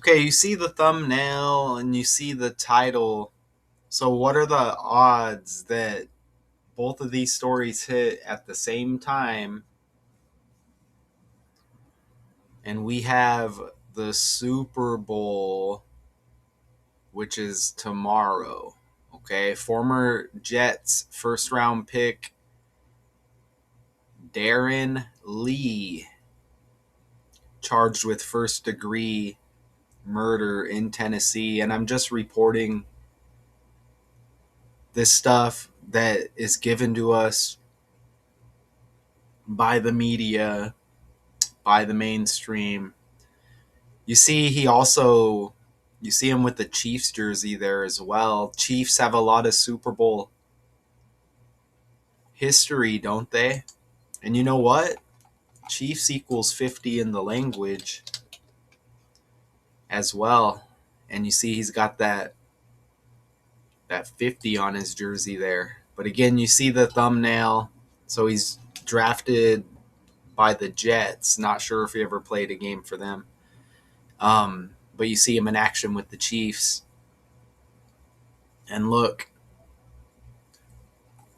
Okay, you see the thumbnail and you see the title. So, what are the odds that both of these stories hit at the same time? And we have the Super Bowl, which is tomorrow. Okay, former Jets first round pick Darren Lee charged with first degree murder in Tennessee. And I'm just reporting this stuff that is given to us by the media, by the mainstream. You see, you see him with the Chiefs jersey there as well. Chiefs have a lot of Super Bowl history, don't they? And you know what? Chiefs equals 50 in the language as well. And you see he's got that 50 on his jersey there. But again, you see the thumbnail. So he's drafted by the Jets. Not sure if he ever played a game for them. But you see him in action with the Chiefs. And look,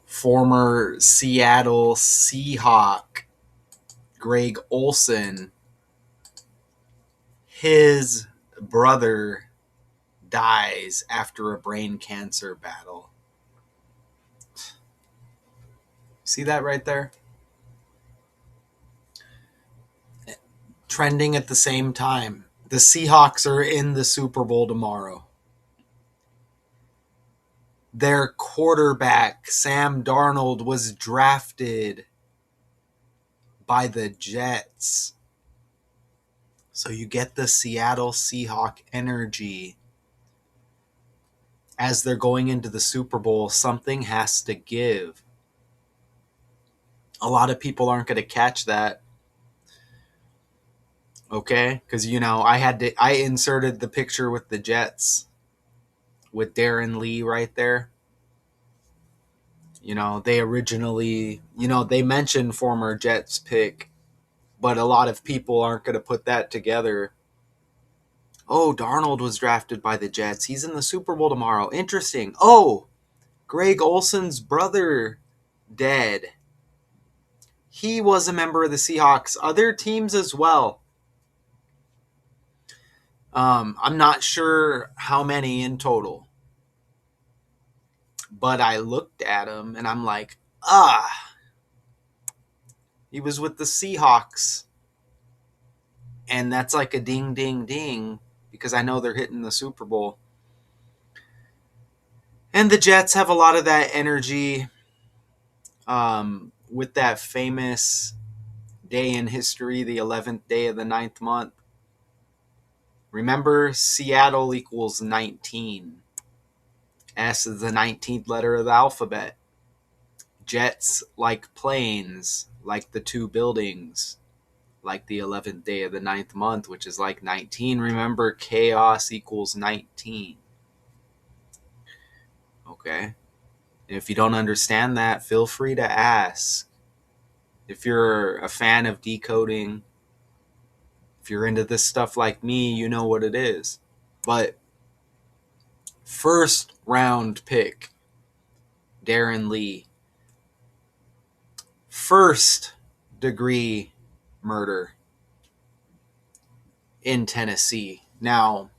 former Seattle Seahawk Greg Olsen, his brother dies after a brain cancer battle. See that right there? Trending at the same time. The Seahawks are in the Super Bowl tomorrow. Their quarterback, Sam Darnold, was drafted by the Jets. So you get the Seattle Seahawk energy. As they're going into the Super Bowl, something has to give. A lot of people aren't going to catch that. Okay? Because, I inserted the picture with the Jets with Darren Lee right there. They originally, they mentioned former Jets pick, but a lot of people aren't going to put that together. Oh, Darnold was drafted by the Jets. He's in the Super Bowl tomorrow. Interesting. Oh, Greg Olsen's brother dead. He was a member of the Seahawks. Other teams as well. I'm not sure how many in total. But I looked at him and I'm like, he was with the Seahawks. And that's like a ding, ding, ding, because I know they're hitting the Super Bowl. And the Jets have a lot of that energy with that famous day in history, the 11th day of the 9th month. Remember, Seattle equals 19. S is the 19th letter of the alphabet. Jets like planes, like the two buildings, like the 11th day of the 9th month, which is like 19. Remember, chaos equals 19. Okay? And if you don't understand that, feel free to ask. If you're a fan of decoding, if you're into this stuff like me, you know what it is. But first round pick, Darren Lee. First degree murder in Tennessee. Now,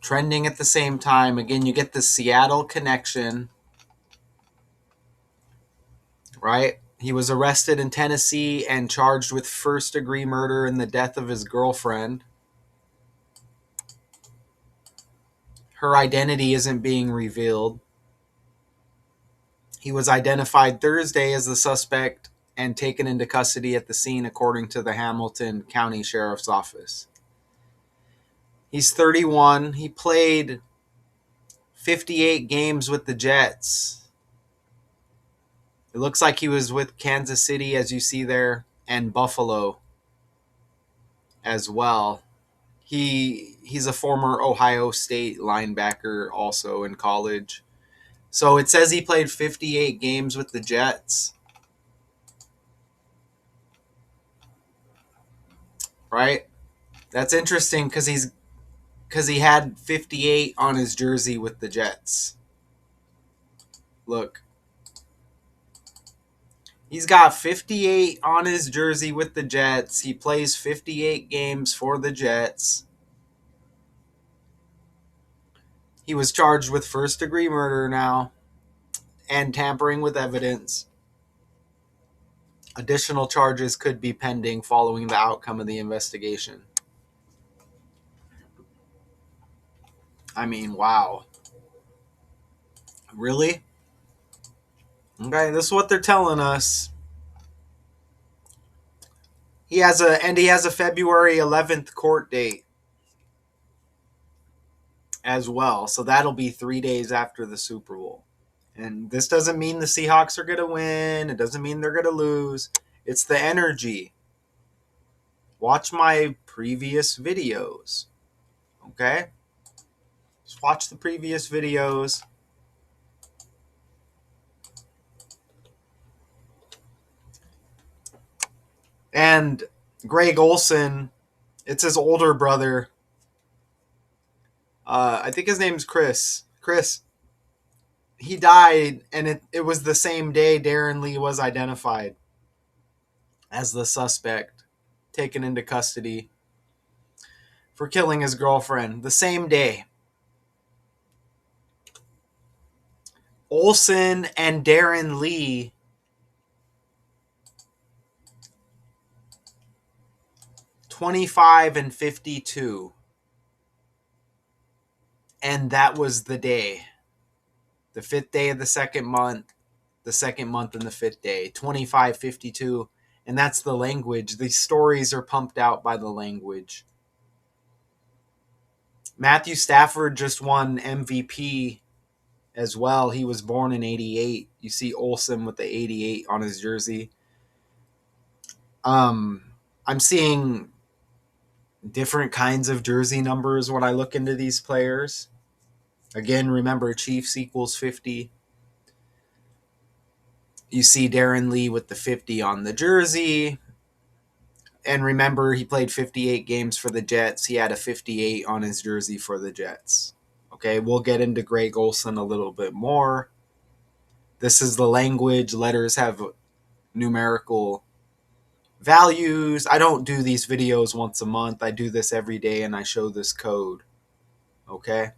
trending at the same time, again, you get the Seattle connection, right? He was arrested in Tennessee and charged with first degree murder in the death of his girlfriend. Her identity isn't being revealed. He was identified Thursday as the suspect and taken into custody at the scene, according to the Hamilton County Sheriff's Office. He's 31. He played 58 games with the Jets. It looks like he was with Kansas City, as you see there, and Buffalo as well. He's a former Ohio State linebacker also in college. So it says he played 58 games with the Jets. Right? That's interesting because he had 58 on his jersey with the Jets. Look. He's got 58 on his jersey with the Jets. He plays 58 games for the Jets. He was charged with first-degree murder now and tampering with evidence. Additional charges could be pending following the outcome of the investigation. I mean, wow. Really? Okay, this is what they're telling us. He has a February 11th court date as well. So that'll be 3 days after the Super Bowl. And this doesn't mean the Seahawks are going to win. It doesn't mean they're going to lose. It's the energy. Watch my previous videos. Okay? Just watch the previous videos. And Greg Olsen, it's his older brother. I think his name's Chris. Chris, he died, and it was the same day Darren Lee was identified as the suspect, taken into custody for killing his girlfriend. The same day. Olsen and Darren Lee (25 and 52), and that was the day, the 5th day of the second month and the 5th day, 25-52, and that's the language. These stories are pumped out by the language. Matthew Stafford just won MVP as well. He was born in 88. You see Olsen with the 88 on his jersey. I'm seeing different kinds of jersey numbers when I look into these players. Again, remember, Chiefs equals 50. You see Darren Lee with the 50 on the jersey. And remember, he played 58 games for the Jets. He had a 58 on his jersey for the Jets. Okay, we'll get into Greg Olsen a little bit more. This is the language. Letters have numerical values. I don't do these videos once a month. I do this every day, and I show this code. Okay?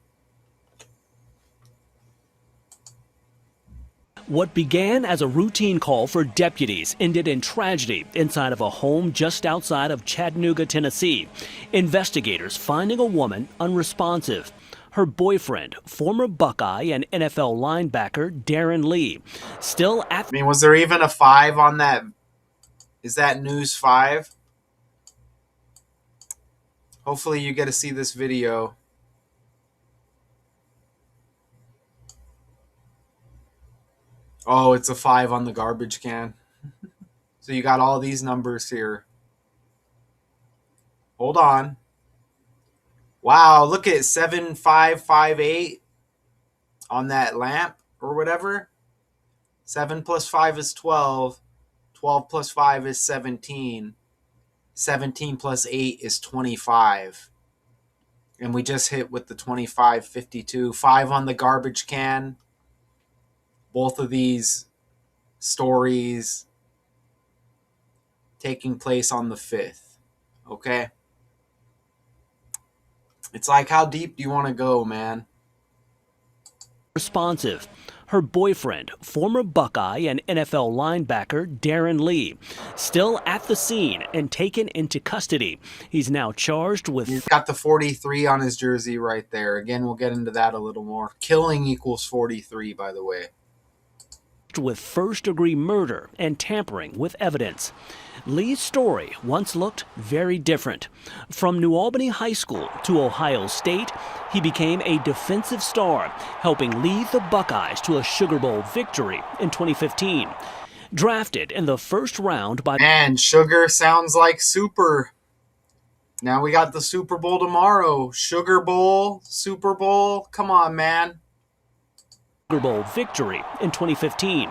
What began as a routine call for deputies ended in tragedy inside of a home just outside of Chattanooga, Tennessee. Investigators finding a woman unresponsive. Her boyfriend, former Buckeye and NFL linebacker Darren Lee, still at... I mean, was there even a 5 on that? Is that news 5? Hopefully you get to see this video. Oh, it's a 5 on the garbage can. So you got all these numbers here. Hold on. Wow, look at 7558 on that lamp or whatever. 7 plus 5 is 12. 12 plus 5 is 17. 17 plus 8 is 25. And we just hit with the 25-52. 5 on the garbage can. Both of these stories taking place on the 5th. Okay? It's like, how deep do you want to go, man? Responsive. Her boyfriend, former Buckeye and NFL linebacker Darren Lee, still at the scene and taken into custody. He's now charged with... He's got the 43 on his jersey right there. Again, we'll get into that a little more. Killing equals 43, by the way. With first-degree murder and tampering with evidence. Lee's story once looked very different. From New Albany High School to Ohio State, he became a defensive star, helping lead the Buckeyes to a Sugar Bowl victory in 2015. Drafted in the first round by... Man, Sugar sounds like super. Now we got the Super Bowl tomorrow. Sugar Bowl, Super Bowl. Come on, man. Sugar Bowl victory in 2015.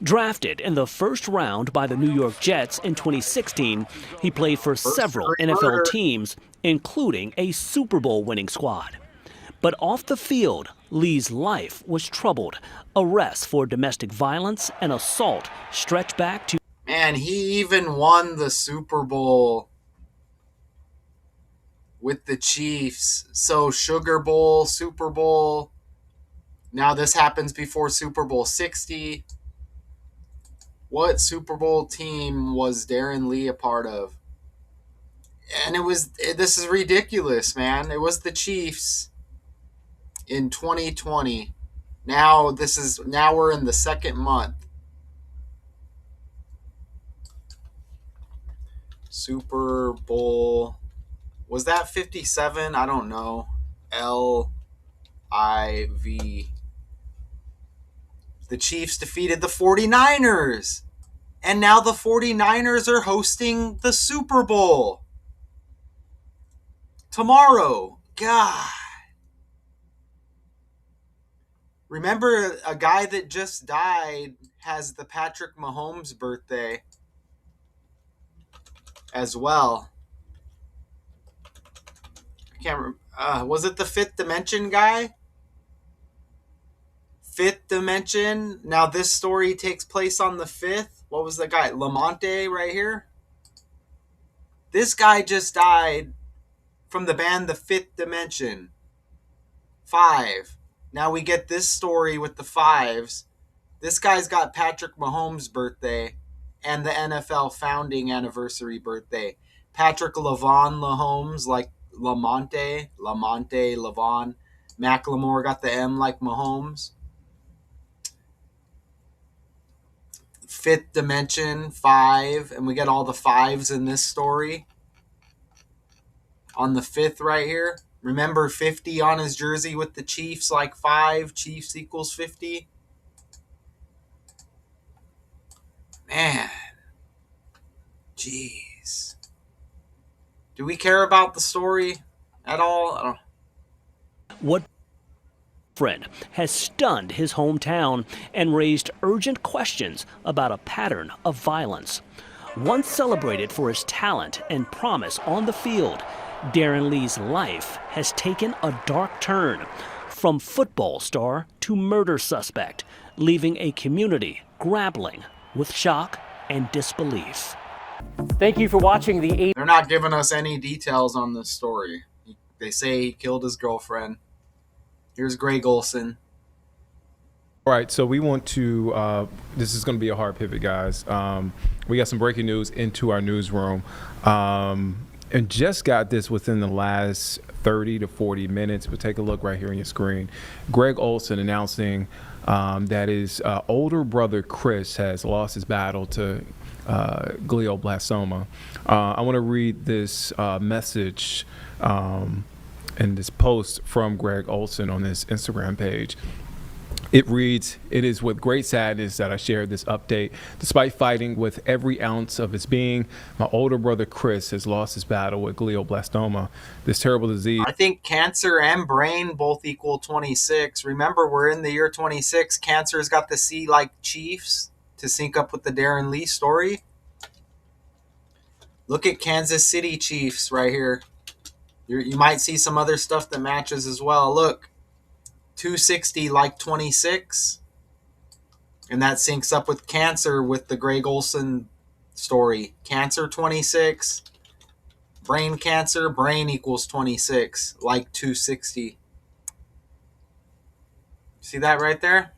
Drafted in the first round by the New York Jets in 2016, he played for several NFL teams, including a Super Bowl winning squad. But off the field, Lee's life was troubled. Arrests for domestic violence and assault stretch back to... Man, he even won the Super Bowl with the Chiefs. So Sugar Bowl, Super Bowl. Now this happens before Super Bowl 60. What Super Bowl team was Darren Lee a part of? And this is ridiculous, man. It was the Chiefs in 2020. Now we're in the second month. Super Bowl, was that 57? I don't know. LIV. The Chiefs defeated the 49ers. And now the 49ers are hosting the Super Bowl tomorrow. God. Remember, a guy that just died has the Patrick Mahomes birthday as well. I can't remember. Was it the Fifth Dimension guy? Fifth Dimension. Now this story takes place on the 5th. What was the guy? Lamonte right here. This guy just died from the band The Fifth Dimension. 5. Now we get this story with the 5s. This guy's got Patrick Mahomes' birthday and the NFL founding anniversary birthday. Patrick Lavon Mahomes, like Lamonte, Lavon. Macklemore got the M like Mahomes. Fifth Dimension, 5, and we get all the 5s in this story. On the 5th right here. Remember 50 on his jersey with the Chiefs, like 5. Chiefs equals 50. Man. Jeez. Do we care about the story at all? I don't. What friend has stunned his hometown and raised urgent questions about a pattern of violence. Once celebrated for his talent and promise on the field, Darren Lee's life has taken a dark turn, from football star to murder suspect, leaving a community grappling with shock and disbelief. Thank you for watching the... They're not giving us any details on this story. They say he killed his girlfriend. Here's Greg Olsen. All right, so we want to, this is going to be a hard pivot, guys. We got some breaking news into our newsroom. And just got this within the last 30 to 40 minutes. But take a look right here on your screen. Greg Olsen announcing that his older brother, Chris, has lost his battle to glioblastoma. I want to read this message and this post from Greg Olsen on his Instagram page. It reads, "It is with great sadness that I share this update. Despite fighting with every ounce of his being, my older brother Chris has lost his battle with glioblastoma, this terrible disease." I think cancer and brain both equal 26. Remember, we're in the year 26. Cancer's got the C like Chiefs to sync up with the Darren Lee story. Look at Kansas City Chiefs right here. You might see some other stuff that matches as well. Look, 260 like 26. And that syncs up with cancer with the Greg Olsen story. Cancer 26. Brain cancer, brain equals 26, like 260. See that right there?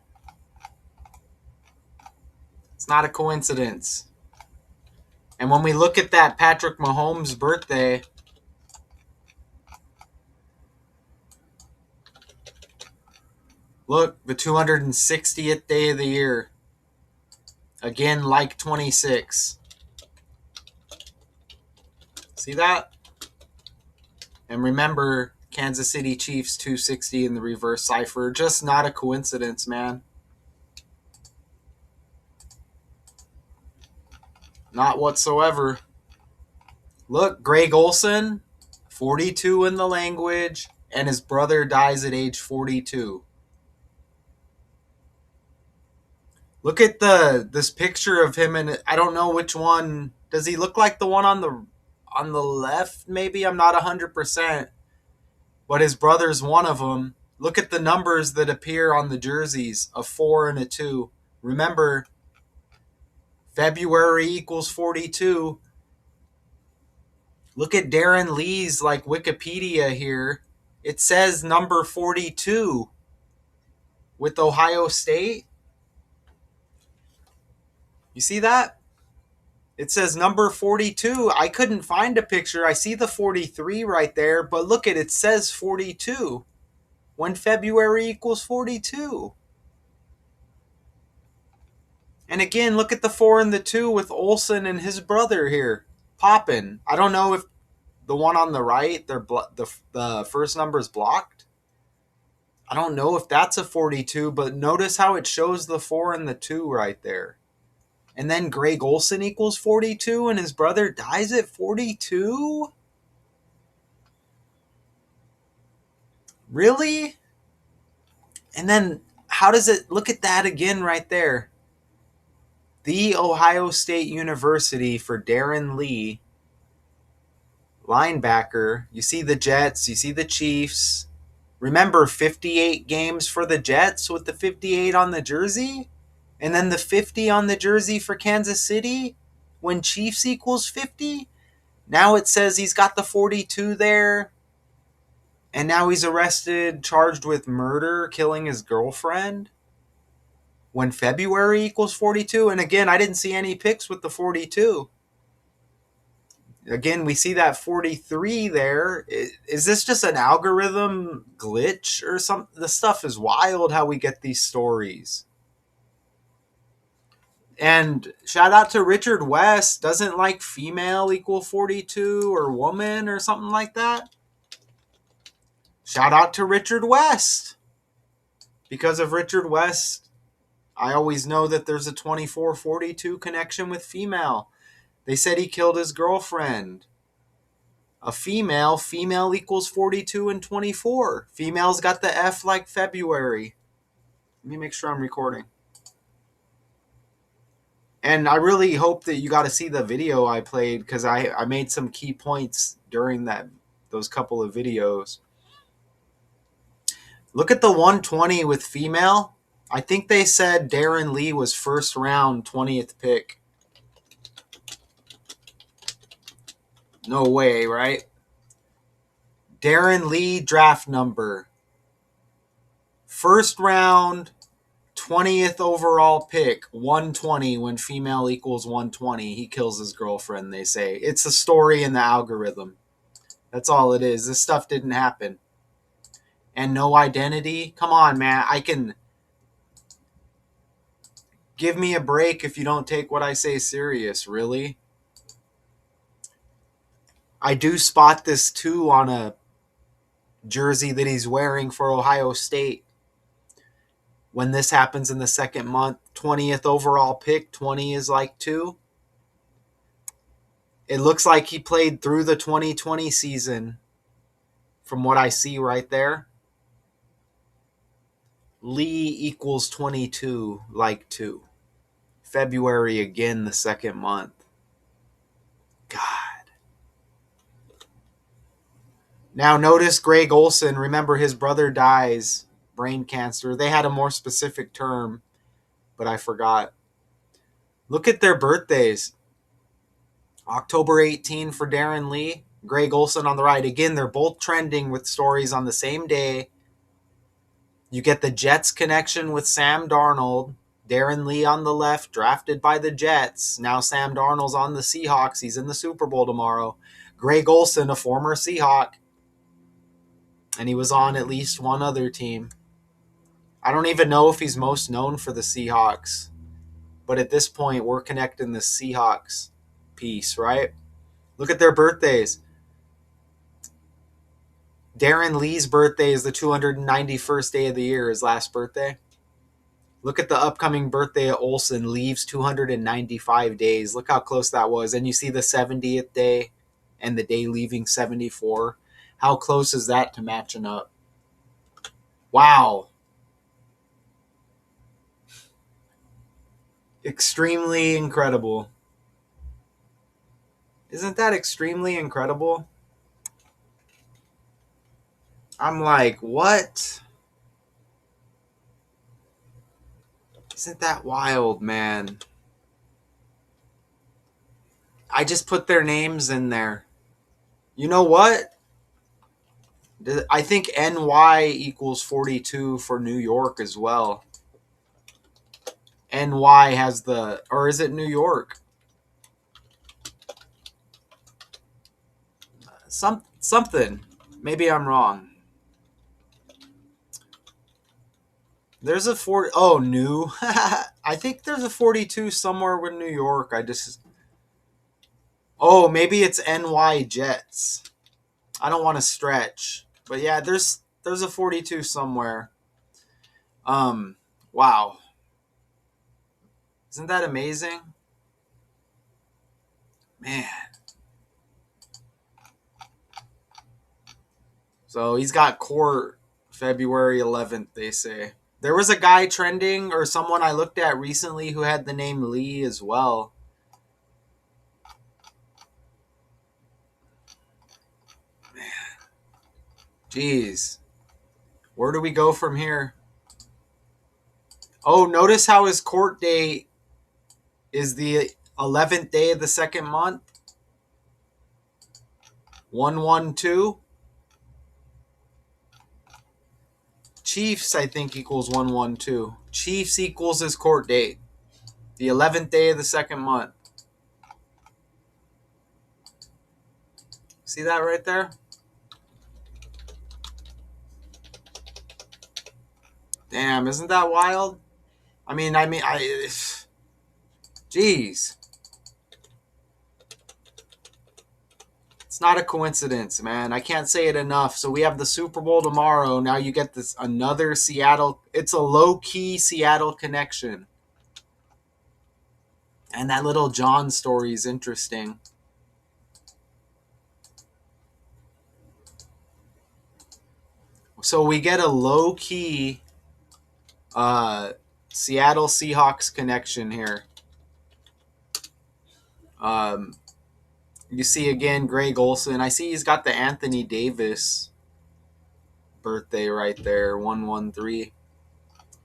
It's not a coincidence. And when we look at that Patrick Mahomes birthday, look, the 260th day of the year. Again, like 26. See that? And remember, Kansas City Chiefs 260 in the reverse cipher. Just not a coincidence, man. Not whatsoever. Look, Greg Olsen, 42 in the language, and his brother dies at age 42. Look at this picture of him, and I don't know which one. Does he look like the one on the left? Maybe I'm not 100%, but his brother's one of them. Look at the numbers that appear on the jerseys, a 4 and a 2. Remember, February equals 42. Look at Darren Lee's like Wikipedia here. It says number 42 with Ohio State. You see that? It says number 42. I couldn't find a picture. I see the 43 right there, but look at it says 42 when February equals 42. And again, look at the 4 and the 2 with Olsen and his brother here popping. I don't know if the one on the right, the first number is blocked. I don't know if that's a 42, but notice how it shows the 4 and the 2 right there. And then Greg Olsen equals 42 and his brother dies at 42? Really? And then how does it look at that again right there? The Ohio State University for Darren Lee, linebacker. You see the Jets, you see the Chiefs. Remember 58 games for the Jets with the 58 on the jersey? And then the 50 on the jersey for Kansas City when Chiefs equals 50? Now it says he's got the 42 there. And now he's arrested, charged with murder, killing his girlfriend when February equals 42. And again, I didn't see any pics with the 42. Again, we see that 43 there. Is this just an algorithm glitch or something? The stuff is wild how we get these stories. And shout out to Richard West. Doesn't like female equal 42 or woman or something like that? Shout out to Richard West. Because of Richard West, I always know that there's a 24-42 connection with female. They said he killed his girlfriend. A female equals 42 and 24. Female's got the F like February. Let me make sure I'm recording. And I really hope that you got to see the video I played because I made some key points during those couple of videos. Look at the 120 with female. I think they said Darren Lee was first round 20th pick. No way, right? Darren Lee draft number. First round 20th overall pick, 120 when female equals 120. He kills his girlfriend, they say. It's a story in the algorithm. That's all it is. This stuff didn't happen. And no identity? Come on, man. I can... Give me a break if you don't take what I say serious, really? I do spot this too on a jersey that he's wearing for Ohio State. When this happens in the second month, 20th overall pick, 20 is like 2. It looks like he played through the 2020 season from what I see right there. Lee equals 22, like 2. February again, the second month. God. Now notice Greg Olsen. Remember his brother dies, brain cancer. They had a more specific term, but I forgot. Look at their birthdays. October 18 for Darren Lee, Greg Olsen on the right. Again, they're both trending with stories on the same day. You get the Jets connection with Sam Darnold. Darren Lee on the left, drafted by the Jets. Now Sam Darnold's on the Seahawks. He's in the Super Bowl tomorrow. Greg Olsen, a former Seahawk. And he was on at least one other team. I don't even know if he's most known for the Seahawks. But at this point, we're connecting the Seahawks piece, right? Look at their birthdays. Darren Lee's birthday is the 291st day of the year, his last birthday. Look at the upcoming birthday of Olsen. Leaves 295 days. Look how close that was. And you see the 70th day and the day leaving 74. How close is that to matching up? Wow. Extremely incredible. Isn't that extremely incredible? I'm like, what? Isn't that wild, man? I just put their names in there. You know what? I think NY equals 42 for New York as well. NY has the, or is it New York? Something. Maybe I'm wrong. There's a 40. Oh, new. I think there's a 42 somewhere with New York. I just. Oh, maybe it's NY Jets. I don't want to stretch, but yeah, there's a 42 somewhere. Wow. Isn't that amazing? Man. So he's got court February 11th, they say. There was a guy trending or someone I looked at recently who had the name Lee as well. Jeez. Where do we go from here? Oh, notice how his court date is the 11th day of the second month. 112. Chiefs, I think, equals 112. Chiefs equals his court date. The 11th day of the second month. See that right there? Damn, isn't that wild? Jeez. It's not a coincidence, man. I can't say it enough. So we have the Super Bowl tomorrow. Now you get this another Seattle. It's a low-key Seattle connection. And that little John story is interesting. So we get a low-key Seattle Seahawks connection here. You see again Greg Olsen. I see he's got the Anthony Davis birthday right there, 113.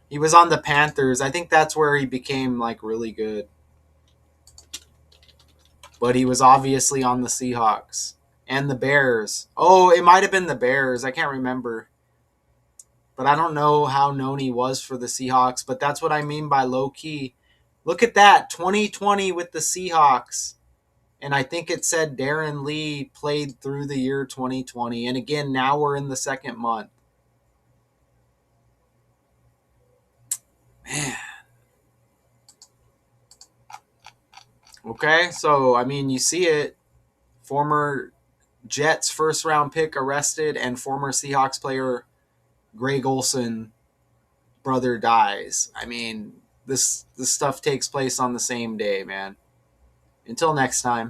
He was on the Panthers. I think that's where he became like really good. But he was obviously on the Seahawks and the Bears. Oh, it might have been the Bears. I can't remember. But I don't know how known he was for the Seahawks. But that's what I mean by low key. Look at that, 2020 with the Seahawks. And I think it said Darren Lee played through the year 2020. And again, now we're in the second month. Man. Okay, so, I mean, you see it. Former Jets first round pick arrested and former Seahawks player Greg Olsen brother dies. I mean, this stuff takes place on the same day, man. Until next time.